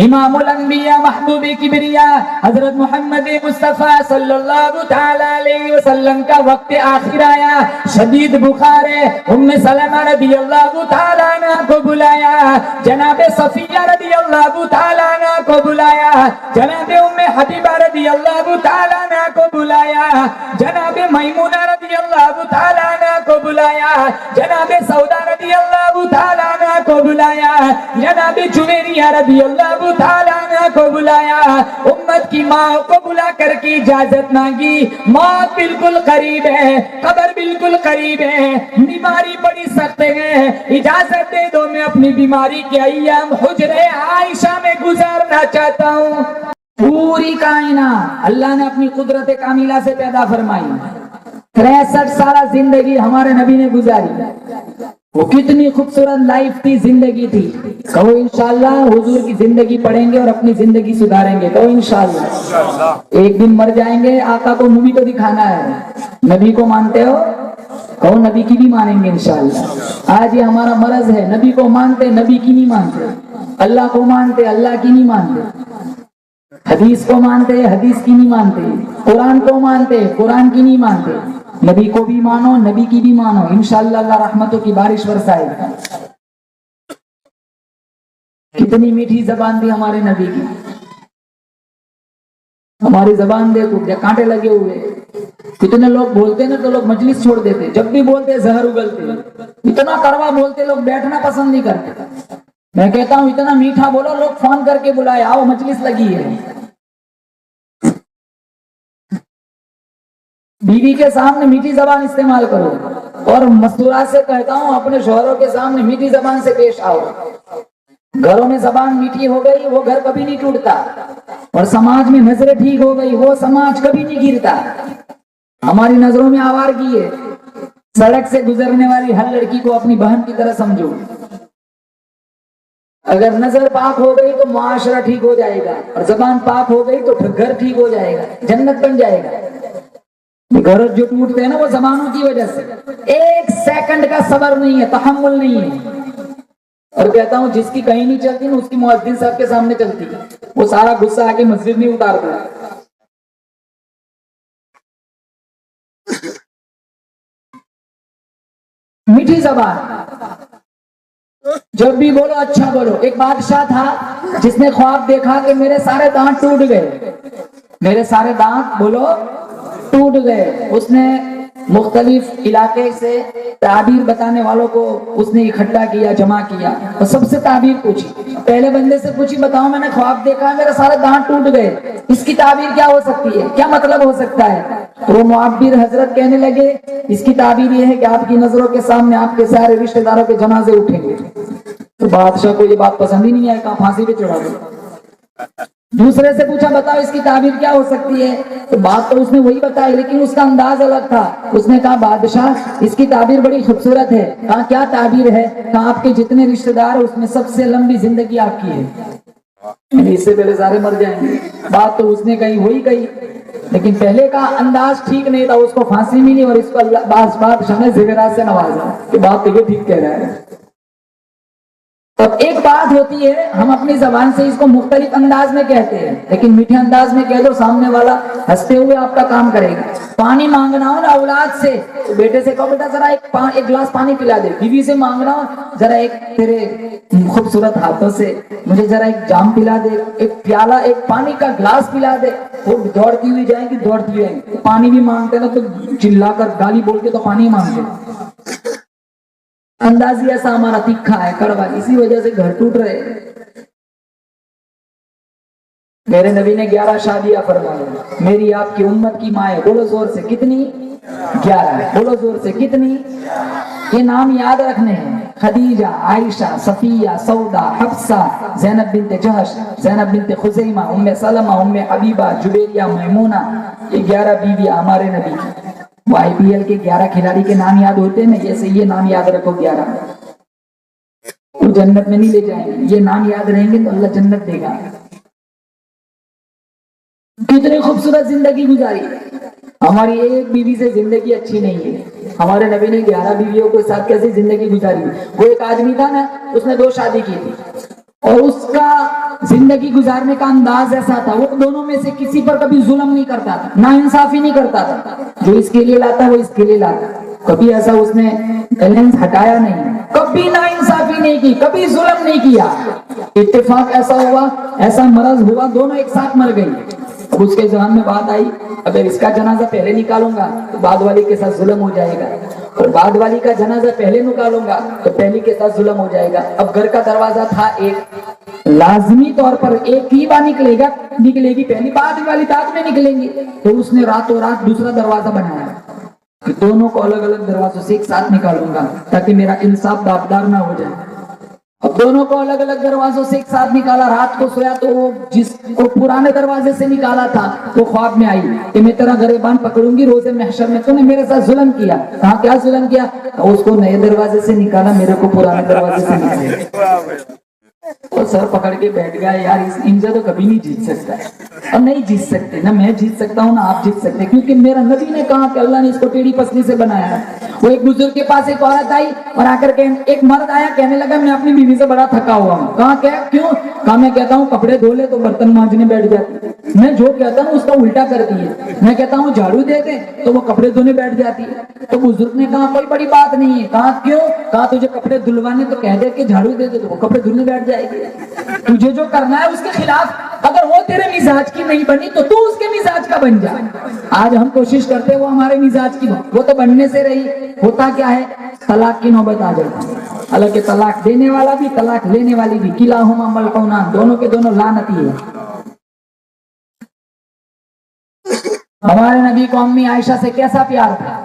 امام الانبیاء محبوب کبریا حضرت محمد مصطفیٰ صلی اللہ تعالی علیہ وسلم کا وقت آخر آیا، شدید بخار ہے، ام سلمہ رضی اللہ تعالی عنہ کو بلایا، جناب صفیہ رضی اللہ تعالی عنہ کو بلایا، جناب ام حبیبہ رضی اللہ تعالی عنہ کو بلایا، جناب میمونہ رضی اللہ تعالی عنہ کو بلایا، جناب سودا رضی اللہ تعالی عنہ کو بلایا، جناب جویریہ رضی اللہ تعالی عنہ کو بلایا، امت کی ماں کو بلا کر کے اجازت مانگی، موت بالکل قریب ہے، قبر بالکل قریب ہے، بیماری بڑی سخت ہے، اجازت دے دو میں اپنی بیماری کے ایام حجرے عائشہ میں گزارنا چاہتا ہوں۔ پوری کائنات اللہ نے اپنی قدرت کاملہ سے پیدا فرمائی، 63 سالہ زندگی ہمارے نبی نے گزاری، وہ کتنی خوبصورت لائف تھی، زندگی تھی۔ کہو انشاءاللہ حضور کی زندگی پڑھیں گے اور اپنی زندگی سدھاریں گے، کہو انشاءاللہ۔ ایک دن مر جائیں گے، آقا کو مووی تو دکھانا ہے، نبی کو مانتے ہو، کہو نبی کی بھی مانیں گے انشاءاللہ۔ آج یہ ہمارا مرض ہے، نبی کو مانتے نبی کی نہیں مانتے، اللہ کو مانتے اللہ کی نہیں مانتے، حدیث کو مانتے حدیث کی نہیں مانتے، قرآن کو مانتے قرآن کی نہیں مانتے۔ نبی کو بھی مانو نبی کی بھی مانو، انشاءاللہ اللہ رحمتوں کی بارش برسائے گا۔ کتنی میٹھی زبان تھی ہمارے نبی کی، ہماری زبان دیکھو کیا کانٹے لگے ہوئے، کتنے لوگ بولتے نا تو لوگ مجلس چھوڑ دیتے، جب بھی بولتے زہر اگلتے، اتنا کڑوا بولتے لوگ بیٹھنا پسند نہیں کرتے۔ میں کہتا ہوں اتنا میٹھا بولو، لوگ فون کر کے بلائے آؤ مجلس لگی ہے۔ بیوی کے سامنے میٹھی زبان استعمال کرو، اور مستورات سے کہتا ہوں اپنے شوہروں کے سامنے میٹھی زبان سے پیش آؤ۔ گھروں میں زبان میٹھی ہو گئی وہ گھر کبھی نہیں ٹوٹتا، اور سماج میں نظریں ٹھیک ہو گئی وہ سماج کبھی نہیں گرتا۔ ہماری نظروں میں آوارگی ہے، سڑک سے گزرنے والی ہر لڑکی کو اپنی بہن کی طرح سمجھو۔ اگر نظر پاک ہو گئی تو معاشرہ ٹھیک ہو جائے گا، اور زبان پاک ہو گئی تو گھر ٹھیک ہو جائے گا، جنت بن جائے گا۔ گھر جو ٹوٹتے ہیں نا وہ زبانوں کی وجہ سے، ایک سیکنڈ کا صبر نہیں ہے، تحمل نہیں ہے۔ اور کہتا ہوں جس کی کہیں نہیں چلتی نا اس کی مؤذن صاحب کے سامنے چلتی ہے، وہ سارا غصہ آ کے مسجد نہیں اتارتا۔ میٹھی زبان، جب بھی بولو اچھا بولو۔ ایک بادشاہ تھا جس نے خواب دیکھا کہ میرے سارے دانت ٹوٹ گئے، میرے سارے دانت بولو ٹوٹ گئے۔ اس نے مختلف علاقے سے تعبیر بتانے والوں کو اس نے اکٹھا کیا، جمع کیا، اور سب سے تعبیر پوچھی۔ پہلے بندے سے پوچھی بتاؤ میں نے خواب دیکھا ہے میرے سارے دانت ٹوٹ گئے، اس کی تعبیر کیا ہو سکتی ہے، کیا مطلب ہو سکتا ہے؟ تو وہ معبر حضرت کہنے لگے اس کی تعبیر یہ ہے کہ آپ کی نظروں کے سامنے آپ کے سارے رشتہ داروں کے جنازے اٹھیں گے۔ تو بادشاہ کو یہ بات پسند ہی نہیں آئی، کہاں پھانسی پہ چڑھا دو۔ دوسرے سے پوچھا بتاؤ اس کی تعبیر کیا ہو سکتی ہے، تو بات تو اس نے وہی بتائی لیکن اس کا انداز الگ تھا۔ اس نے کہا بادشاہ اس کی تعبیر بڑی خوبصورت ہے۔ کہا کیا تعبیر ہے؟ کہا آپ کے جتنے رشتہ دار ہیں اس میں سب سے لمبی زندگی آپ کی ہے، اس سے پہلے سارے مر جائیں گے۔ بات تو اس نے کہی وہی کہی، لیکن پہلے کا انداز ٹھیک نہیں تھا، اس کو پھانسی ملی اور اس کو بادشاہ نے زیورات سے نوازا کہ بات تو یہ ٹھیک کہہ رہا ہے۔ اب ایک بات ہوتی ہے ہم اپنی زبان سے اس کو مختلف انداز میں کہتے ہیں، لیکن میٹھے انداز میں کہہ دو سامنے والا ہنستے ہوئے آپ کا کام کرے گا۔ پانی مانگنا ہو نا اولاد سے تو بیٹے سے کہو بیٹا ذرا ایک گلاس پانی پلا دے، بیوی سے مانگنا ہو ذرا ایک تیرے خوبصورت ہاتھوں سے مجھے ذرا ایک جام پلا دے، ایک پیالہ ایک پانی کا گلاس پلا دے۔ وہ دوڑتی ہوئی جائیں گی دوڑتی ہوئی جائیں گی۔ پانی بھی مانگتے نا تو چلا کر گالی بول کے تو پانی مانگتے۔ انداز ہی ایسا ہمارا تیکھا ہے، کڑوا، اسی وجہ سے گھر ٹوٹ رہے ہیں۔ میرے نبی نے 11 شادیاں فرمائی، میری آپ کی امت کی مائیں، بولو زور سے کتنی؟ 11۔ بولو زور سے کتنی؟ یہ نام یاد رکھنے ہیں، خدیجہ، عائشہ، صفیہ، سودا، حفصہ، زینب بنت جہش، زینب بنت خزیمہ، ام سلمہ، ام حبیبہ، جبیریہ، میمونہ، یہ 11 بیویاں ہمارے نبی کی۔ وہ IPL کے 11 کھلاڑی کے نام یاد ہوتے ہیں، جیسے یہ نام یاد رکھو 11، وہ جنت میں نہیں لے جائیں گے، یہ نام یاد رہیں گے تو اللہ جنت دے گا۔ کتنی خوبصورت زندگی گزاری، ہماری ایک بیوی سے زندگی اچھی نہیں ہے۔ ہمارے نبی نے 11 بیویوں کے ساتھ کیسی زندگی گزاری۔ وہ ایک آدمی تھا نا، اس نے 2 شادی کی تھی، اور اس کا زندگی گزارنے کا انداز ایسا تھا، وہ دونوں میں سے کسی پر کبھی ظلم نہیں کرتا تھا، نا انصافی نہیں کرتا تھا، جو اس کے لیے لاتا وہ اس کے لیے لاتا، کبھی ایسا اس نے بیلنس ہٹایا نہیں، کبھی نا انصافی نہیں کی، کبھی ظلم نہیں کیا۔ اتفاق ایسا ہوا، ایسا مرض ہوا، دونوں ایک ساتھ مر گئی۔ اب اس کے ذہن میں بات آئی اگر اس کا جنازہ پہلے نکالوں گا تو بعد والی کے ساتھ ظلم ہو جائے گا، اور بعد والی کا جنازہ پہلے نکالوں گا تو پہلی کے ساتھ ظلم ہو جائے گا۔ اب گھر کا دروازہ تھا ایک، لازمی طور پر ایک ہی بار نکلے گی پہلی، بعد والی بعد میں نکلیں گی، تو اس نے راتوں رات دوسرا دروازہ بنایا کہ دونوں کو الگ الگ دروازوں سے ایک ساتھ نکالوں گا تاکہ میرا انصاف داغدار نہ ہو جائے۔ اب دونوں کو الگ الگ دروازوں سے ایک ساتھ نکالا، رات کو سویا تو وہ جس کو پرانے دروازے سے نکالا تھا وہ خواب میں آئی کہ میں تیرا گریبان پکڑوں گی روز محشر میں، تو نے میرے ساتھ ظلم کیا۔ کہا کیا ظلم کیا؟ اس کو نئے دروازے سے نکالا، میرے کو پرانے دروازے سے نکالا۔ وہ سر پکڑ کے بیٹھ گیا، یار ان سے تو کبھی نہیں جیت سکتا ہے، اور نہیں جیت سکتے، نہ میں جیت سکتا ہوں نہ آپ جیت سکتے، کیونکہ میرا نبی نے کہا کہ اللہ نے اس کو ٹیڑھی پسلی سے بنایا ہے۔ وہ ایک بزرگ کے پاس ایک عورت آئی اور آ کر کے ایک مرد آیا، کہنے لگا میں اپنی بیوی سے بڑا تھکا ہوا ہوں۔ کہا کیا کیوں؟ کہا میں کہتا ہوں کپڑے دھو لے تو برتن مانجنے بیٹھ جاتی، میں جو کہتا ہوں اس کا الٹا کرتی ہے، میں کہتا ہوں جھاڑو دے دے تو وہ کپڑے دھونے بیٹھ جاتی ہے۔ تو بزرگ نے کہا کوئی بڑی بات نہیں ہے۔ کہا کیوں؟ کہا تجھے کپڑے دھلوانے تو کہہ دے کہ جھاڑو دے دے تو وہ کپڑے دھلنے بیٹھ جائے گی، تجھے جو کرنا ہے اس کے خلاف، اگر وہ تیرے مزاج کی نہیں بنی تو تو اس کے مزاج کا بن جا۔ آج ہم کوشش کرتے وہ ہمارے مزاج کی، وہ تو بننے سے رہی، ہوتا کیا ہے طلاق کی نوبت آ جاتی ہے۔ حالانکہ طلاق دینے والا بھی طلاق لینے والی بھی کلاہما ملعونان، دونوں کے دونوں لعنتی ہیں۔ ہمارے نبی کو امی عائشہ سے کیسا پیار تھا۔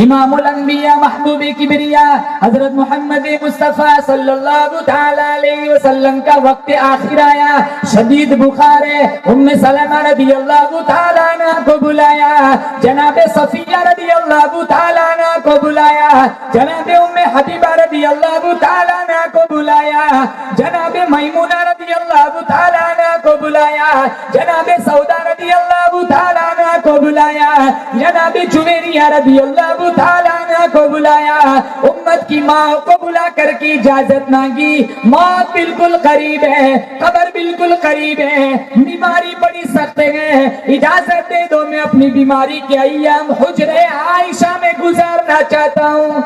امام الانبیاء محبوب کبریا حضرت محمد مصطفیٰ صلی اللہ تعالی علیہ وسلم کا وقت آخر آیا، شدید بخار ہے، ام سلمہ رضی اللہ تعالی عنہ کو بلایا، جناب صفیہ رضی اللہ تعالی عنہ کو بلایا، جناب ام حبیبہ رضی اللہ تعالی عنہ کو بلایا، جناب میمونہ رضی اللہ تعالی عنہ کو بلایا، جناب سودا رضی اللہ تعالی عنہ کو بلایا، جناب جویریہ رضی اللہ تعالی عنہ کو بلایا، امت کی ماں کو بلا کر کے اجازت مانگی، موت بالکل قریب ہے، قبر بالکل قریب ہے، بیماری بڑی سخت ہے، اجازت دے دو میں اپنی بیماری کے ایام حجرے عائشہ میں گزارنا چاہتا ہوں۔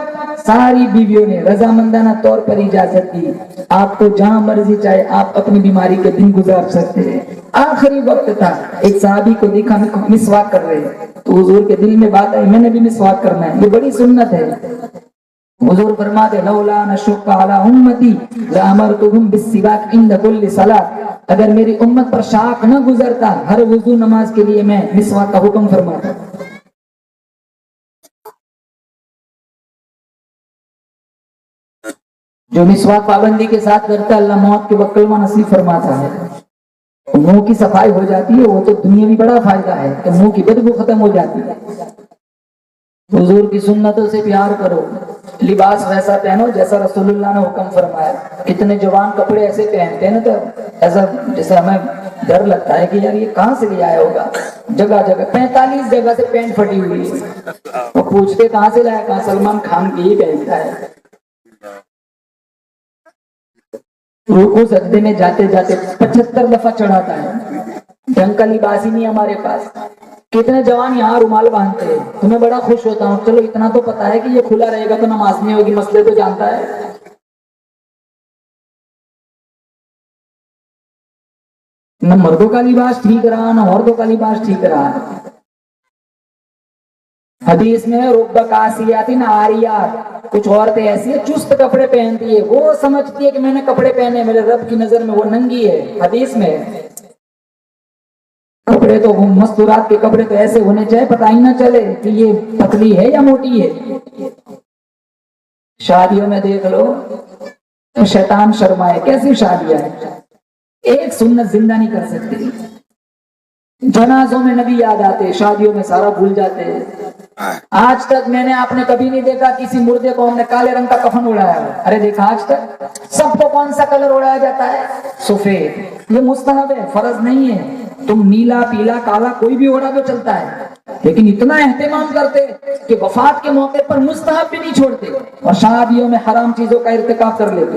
ساری بیویوں نے رضامندانہ طور پر اجازت دی، آپ کو جہاں مرضی چاہے آپ اپنی بیماری کے دن گزار سکتے ہیں۔ آخری وقت تھا، ایک صحابی کو دیکھا مسواک کر رہے تو حضور کے دل میں بات آئی میں نے بھی مسواک کرنا ہے، یہ بڑی سنت ہے۔ حضور فرماتے لولا نشق علی امتی لامرتهم بالسواک عند كل صلاۃ، اگر میری امت پر شاق نہ گزرتا ہر وضو نماز کے لیے میں مسواک کا حکم فرماتا۔ جو مسواک پابندی کے ساتھ کرتا ہے اللہ موت کے وقت کلمہ نصیب فرماتا ہے، منہ کی صفائی ہو جاتی ہے، وہ تو دنیا میں بڑا فائدہ ہے کہ منہ کی بدبو ختم ہو جاتی ہے۔ حضور کی سنتوں سے پیار کرو، لباس ویسا پہنو جیسا رسول اللہ نے حکم فرمایا۔ کتنے جوان کپڑے ایسے پہنتے ہیں نا تو ایسا جیسے ہمیں ڈر لگتا ہے کہ یار یہ کہاں سے لے آیا ہوگا، جگہ جگہ 45 جگہ سے پینٹ پھٹی ہوئی ہے، وہ پوچھتے کہاں سے لایا، کہاں سلمان خان کی ہی پہنتا ہے۔ رکوع سجدے میں جاتے جاتے 75 دفعہ چڑھاتا ہے، ڈھنگ کا لباس ہی نہیں ہمارے پاس۔ کتنے جوان یہاں رومال باندھتے ہیں، تو میں بڑا خوش ہوتا ہوں، چلو اتنا تو پتا ہے کہ یہ کھلا رہے گا تو نماز نہیں ہوگی، مسئلے تو جانتا ہے۔ نہ مردوں کا لباس ٹھیک رہا نہ عورتوں کا لباس ٹھیک رہا۔ حدیث میں رب کاسیات عاریات، کچھ عورتیں ایسی ہیں چست کپڑے پہنتی ہے، وہ سمجھتی ہے کہ میں نے کپڑے پہنے، میرے رب کی نظر میں وہ ننگی ہے۔ حدیث میں کپڑے تو مستورات کے کپڑے تو ایسے ہونے چاہیے پتہ ہی نہ چلے کہ یہ پتلی ہے یا موٹی ہے۔ شادیوں میں دیکھ لو شیطان شرمائے، کیسی شادیاں ہیں، ایک سنت زندہ نہیں کر سکتے۔ جنازوں میں نبی یاد آتے، شادیوں میں سارا بھول جاتے۔ آج تک میں نے آپ نے کبھی نہیں دیکھا کسی مردے کو ہم نے کالے رنگ کا کفن اڑایا ہے، ارے دیکھا آج تک؟ سب کو کون سا کلر اڑایا جاتا ہے؟ سفید۔ یہ مستحب ہے، فرض نہیں ہے، تم نیلا پیلا کالا کوئی بھی اوڑا تو چلتا ہے، لیکن اتنا اہتمام کرتے کہ وفات کے موقع پر مستحب بھی نہیں چھوڑتے، اور شادیوں میں حرام چیزوں کا ارتکاب کر لیتے۔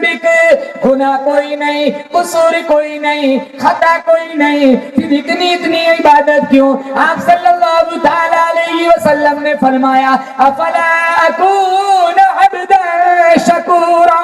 ربک, گناہ کوئی نہیں, قصور کوئی نہیں, خطا کوئی نہیں, پھر اتنی عبادت کیوں؟ آپ صلی اللہ تعالی علیہ وسلم نے فرمایا افلا اکون عبدا شکورا,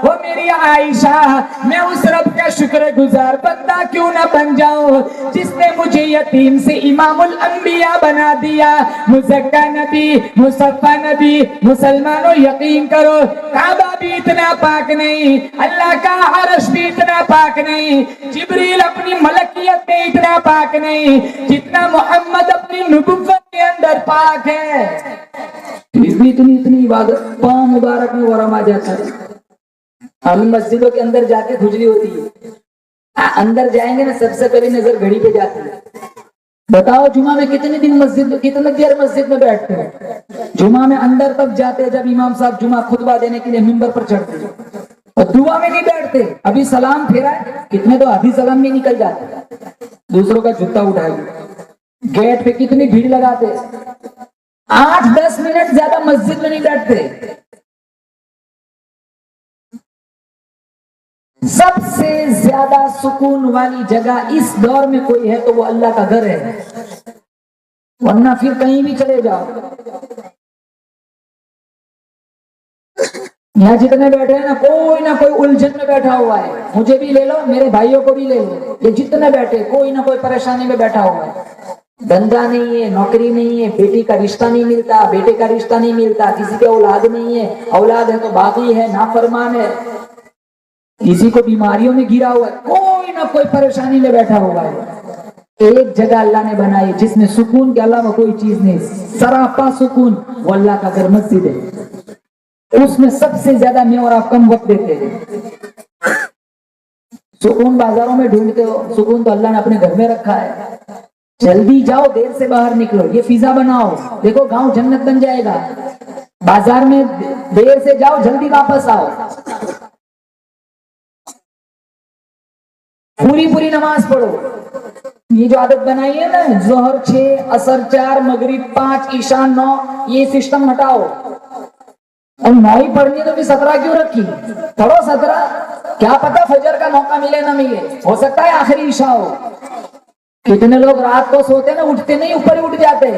وہ میری عائشہ میں اس رب کا شکر گزار بندہ کیوں نہ بن جاؤں جس نے مجھے یتیم سے امام الانبیاء بنا دیا, مزکا نبی, مصطفیٰ نبی. مسلمانوں یقین کرو کعبہ بھی اتنا پاک نہیں, اللہ کا عرش بھی اتنا پاک نہیں, جبریل اپنی ملکیت میں اتنا پاک نہیں جتنا محمد اپنی نبوت کے اندر پاک ہے. پھر بھی اتنی عبادت پاؤں مبارک میں ورم آ جاتا ہے. ہم مسجدوں کے اندر جا کے کھجلی ہوتی ہے, اندر جائیں گے نا سب سے پہلی نظر گھڑی پہ جاتی ہے. بتاؤ جمعہ میں کتنے دیر مسجد میں بیٹھتے ہیں؟ جمعہ میں اندر تک جاتے ہیں جب امام صاحب جمعہ خطبہ دینے کے لیے منبر پر چڑھتے ہیں, اور دعا میں نہیں بیٹھتے. ابھی سلام پھیرا ہے, کتنے تو آدھی سلام میں نکل جاتے, دوسروں کا جوتا اٹھائے. گیٹ پہ کتنی بھیڑ لگاتے, 8-10 منٹ زیادہ مسجد میں نہیں بیٹھتے. سب سے زیادہ سکون والی جگہ اس دور میں کوئی ہے تو وہ اللہ کا گھر ہے, ورنہ پھر کہیں بھی چلے جاؤ. یہاں جتنے بیٹھے ہیں نہ کوئی الجھن میں بیٹھا ہوا ہے. مجھے بھی لے لو, میرے بھائیوں کو بھی لے لو, یہ جتنے بیٹھے کوئی نہ کوئی پریشانی میں بیٹھا ہوا ہے. دھندا نہیں ہے, نوکری نہیں ہے, بیٹی کا رشتہ نہیں ملتا, بیٹے کا رشتہ نہیں ملتا, کسی کے اولاد نہیں ہے, اولاد ہے تو باغی ہے, نافرمان ہے, کسی کو بیماریوں میں گرا ہوا ہے, کوئی نہ کوئی پریشانی میں بیٹھا ہوا ہے. ایک جگہ اللہ نے بنائی جس میں سکون کے علاوہ کوئی چیز نہیں, سراپا سکون, وہ اللہ کا گھر مسجد ہے. اس میں سب سے زیادہ میں اور آپ کم وقت دیتے ہیں. سکون بازاروں میں ڈھونڈتے ہو, سکون تو اللہ نے اپنے گھر میں رکھا ہے. جلدی جاؤ, دیر سے باہر نکلو, یہ فضا بناؤ, دیکھو گاؤں جنت بن جائے گا. بازار میں دیر سے جاؤ, جلدی واپس آؤ. پوری نماز پڑھو. یہ جو عادت بنائی ہے نا, ظہر 6, عصر 4, مغرب 5, عشاء 9, یہ سسٹم ہٹاؤ. اور 9 ہی پڑھنی تو بھی 17 کیوں رکھی؟ پڑھو 17, کیا پتا فجر کا موقع ملے نہ ملے, ہو سکتا ہے آخری عشاء ہو. کتنے لوگ رات کو سوتے نا, اٹھتے نہیں, اوپر ہی اٹھ جاتے.